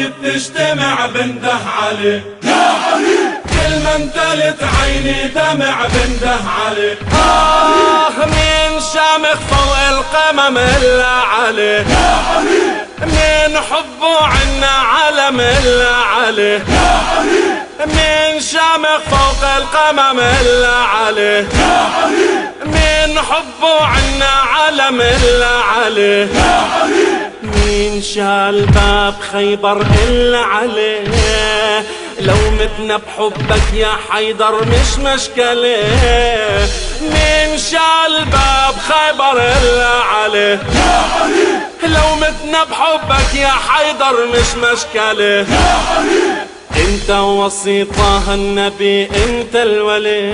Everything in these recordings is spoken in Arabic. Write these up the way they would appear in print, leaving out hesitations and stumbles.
المصايب تجتمع بنده عليه يا علي، كل ما امتلت عيني دمع بنده عليه. من شامخ فوق القمم إلا عليه يا علي، من حبه عنا علم إلا عليه يا علي، من شامخ فوق القمم إلا عليه يا علي، من حبه عنا علم إلا عليه يا علي، مين شال باب خيبر إلا عليه. لو متنا بحبك يا حيدر مش مشكلة. مين شال باب خيبر إلا عليه يا علي، لو متنا بحبك يا حيدر مش مشكلة. يا علي، انت وسيطة النبي انت الولي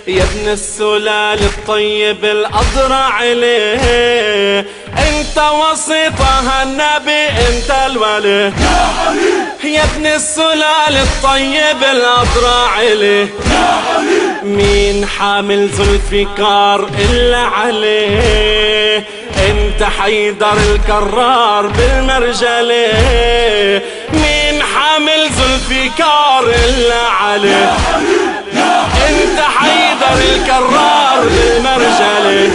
يا ابن السلال الطيب الأضرع عليه. انت وسيطة النبي انت الولي يا علي، يا ابن السلال الطيب الأضرع عليه. يا علي، مين حامل ذوالفقار إلا عليه. انت حيدر الكرار بالمرجلة. مين حامل ذوالفقار إلا عليه. انت حيدر الكرار بالمرجلة.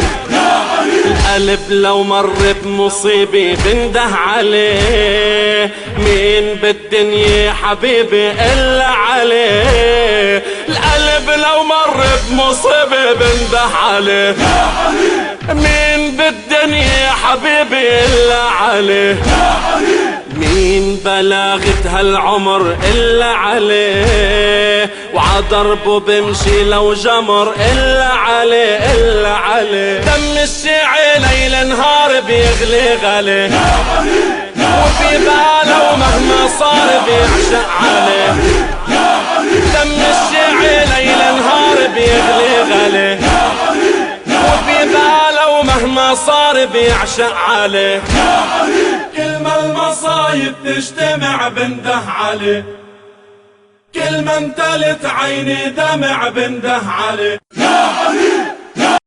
القلب لو مر بمصيبة بنده عليه. مين بالدنيا حبيبي إلا عليه. القلب لو مر بمصيبة بنده عليه. مين بالدنيا حبيبي إلا عليه. مين بلاغت هالعمر إلا عليه. وعضربه بمشي لو جمر إلا عليه إلا عليه. دم الشيعي ليل نهار بيغلي غلي. وفي باله ومهما صار بيعشق عليه. دم الشيعي ليل نهار بيغلي غلي. وفي باله ومهما صار بيعشق عليه. كل ما المصايب تجتمع بنده عليه. كل ما امتلت عيني دمع بنده عليه. يا علي،